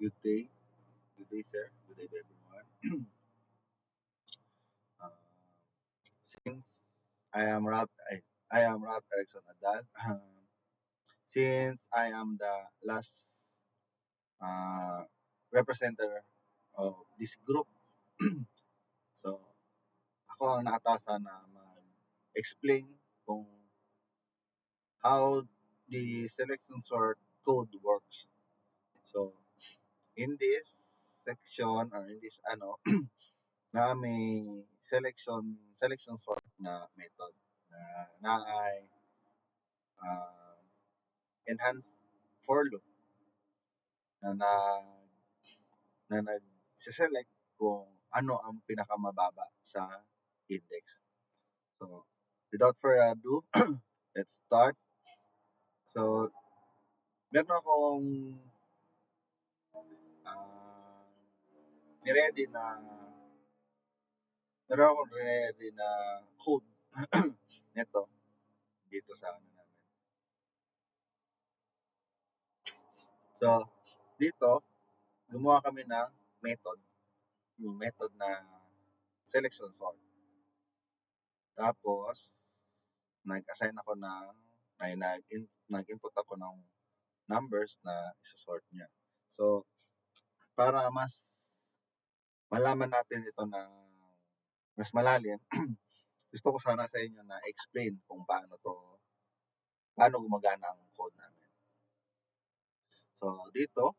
Good day. Good day, sir. Good day, everyone. Uh, since I am Ralph Erickson Adal. Since I am the last uh, representative of this group, so ako ang nakatasan na mag-explain kung how the selection sort code works. So, in this section or in this na may selection sort na method na ay uh, enhanced for loop na na nag-select kung ano ang pinakamababa sa index. So, without further ado, let's start. So, meron akong uh, ready na code nito dito sa ano namin. So, dito gumawa kami ng method, yung method na selection sort. Tapos, nag-assign ako ng, nag-input ako ng numbers na isusort niya. So, para mas malaman natin ito na mas malalim, gusto ko sana sa inyo na explain kung paano gumagana ang code namin. So, dito,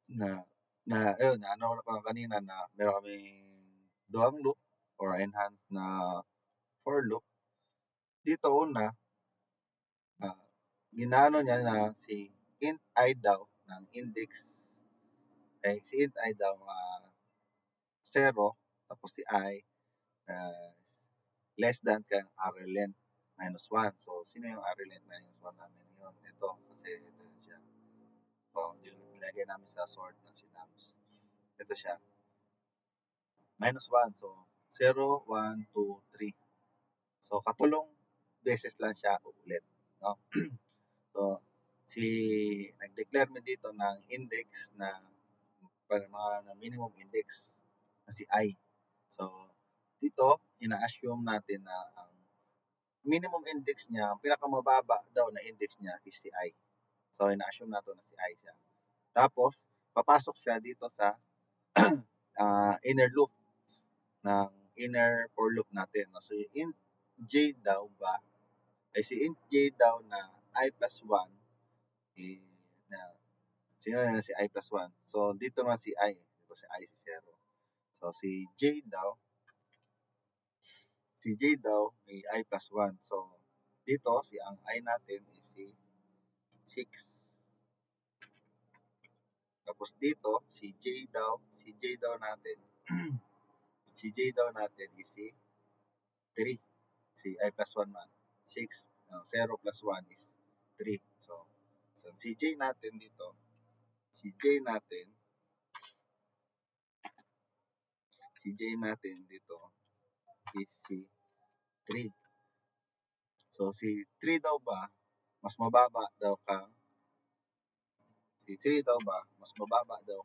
ano ko kanina na meron kaming dual loop or enhanced na for loop. Dito una, ginano niya na si int I daw ng index, si int I daw 0, tapos si I uh, less than kang array length minus 1. So, sino yung array length minus 1 namin? Yun, ito, kasi ito siya. So, nilagay namin sa sort ng synapse. Ito siya, minus 1. So, 0, 1, 2, 3. So, katulong beses lang siya ulit. No? So, nag-declare mo dito ng index na mga minimum index na si I. So, dito, ina-assume natin na ang minimum index niya, ang pinakamababa daw na index niya is si I. So, ina-assume natin na si I siya. Tapos, papasok siya dito sa inner loop ng inner for loop natin. So, int j daw ba, si int j daw na I plus 1, na sino yan si I plus 1. So, dito naman si I. Diba si I si 0. So, si J daw may I plus 1. So, dito, ang I natin is si 6. Tapos dito, si J daw natin, si J daw natin is si 3. Si I plus 1 man. 6, 0 plus 1 is 3. So si J natin dito, si J natin dito is si 3. So, si 3 daw ba, mas mababa daw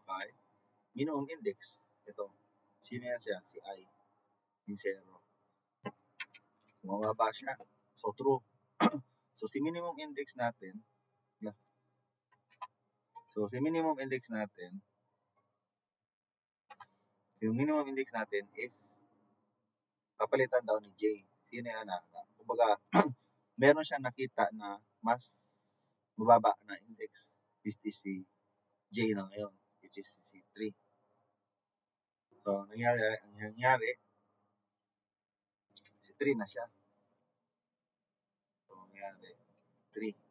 kay minimum index. Ito. Sino yan siya? Si I. Yung 0. Mababa siya. So, true. So, si minimum index natin, is papalitan daw ni J. Sino yan na? Kumbaga, meron siyang nakita na mas mababa na index, which is si J na ngayon, which is si 3. So, nangyari, si 3 na siya. So, nangyari, 3.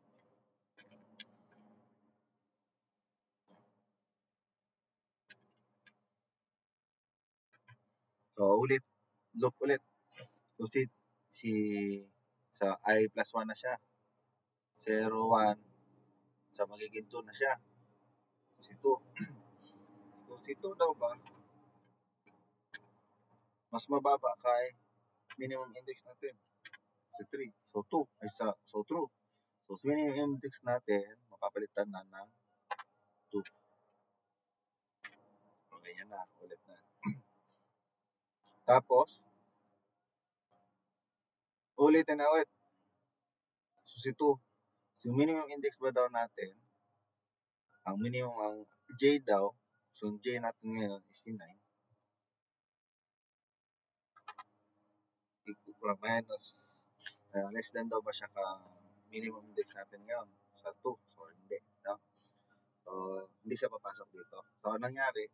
So, loop ulit. So, sa I plus 1 na siya. 0, 1. So, magiging 2 na siya. Si 2. So, si 2 daw ba, mas mababa kay minimum index natin. Si 3. So, 2. So, true. So, minimum index natin, mapapalitan na ng 2. Okay, yan na. Ulit na. Tapos, ulitin na ulit. So, si 2. So, minimum index ba daw natin, ang minimum, ang J daw, so ang J natin ngayon is si 9, minus, less than daw ba siya ka minimum index natin ngayon sa 2. So, hindi. No? So, hindi siya papasok dito. So, anong nangyari,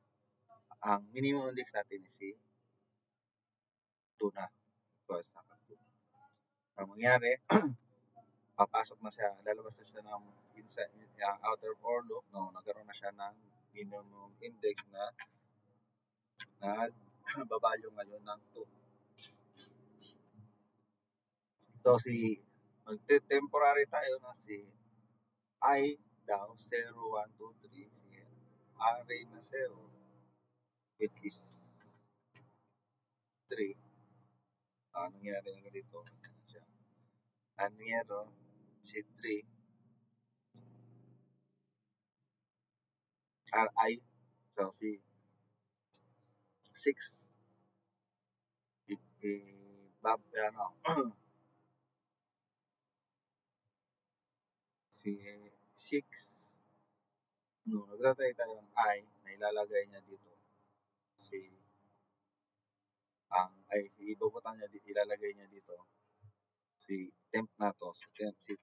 ang minimum index natin is si 2 na. Because, ang mangyari, papasok na siya, lalabas na siya ng inside, outer for loop, no, nagkaroon na siya ng minimum index na nagbabalyo ngayon ng 2. So, magte-temporary tayo na si I daw, 0, 1, 2, 3, si array na 0, which is 3. Nangyari na dito, siya. Nangyari, si 3, Ri, so si 6, si 6, no, nagtatay tayo ng I na ilalagay niya dito. Ibubutang niya, ilalagay niya dito. Si temp na to, si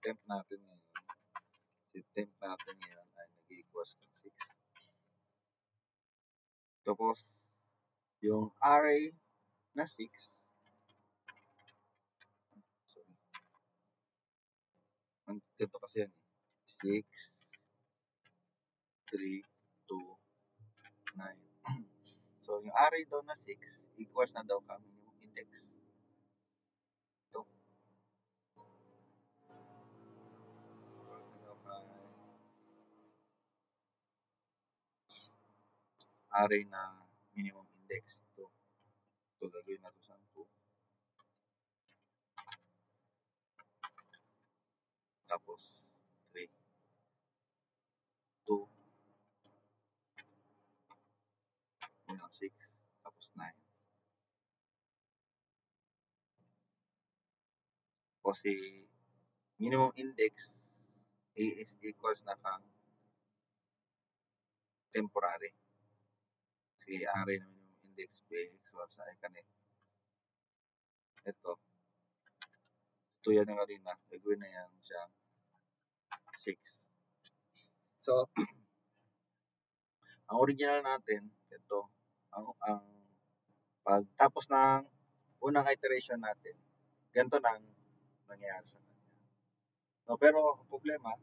temp natin ngayon ay nag-equals ng 6. Tapos, yung array na 6, sorry, ganito kasi yan, 6, 3, 2, 9. So, yung array daw na 6 equals na daw kami yung index. Ito. Array na minimum index. Ito. Ito, gagawin natin sa 2. Tapos, 3, 2, 6, tapos 9. O si minimum index is equals na kang temporary. Si array na minimum index equals sa kanin. Ito yan na kanina. Gagawin na yan siya 6. So, ang original natin, ito, ang pagtapos ng unang iteration natin, ganito nang nangyayari sa kanya. No, pero problema,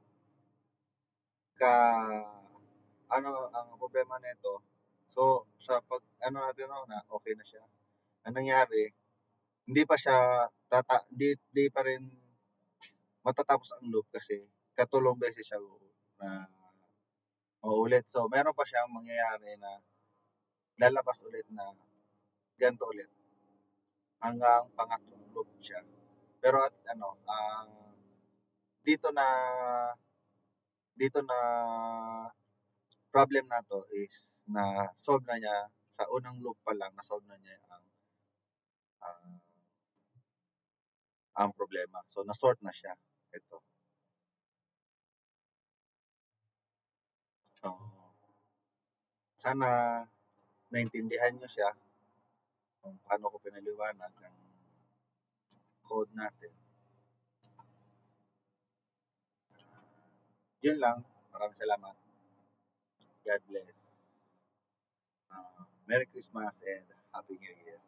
ang problema nito, so sa pag natin na okay na siya. Ang nangyari, hindi pa siya di pa rin matatapos ang loop kasi katulong beses siya na mauulit. So meron pa siyang mangyayari na lalabas ulit na ganito ulit hanggang pangatlong loop siya. Pero dito na problem na to is na solve na niya sa unang loop pa lang, na solve na niya ang problema. So na-sort na siya ito. So sana naintindihan niyo siya kung paano ko pinaliwanag ang code natin. Yun lang. Maraming salamat. God bless. Merry Christmas and Happy New Year.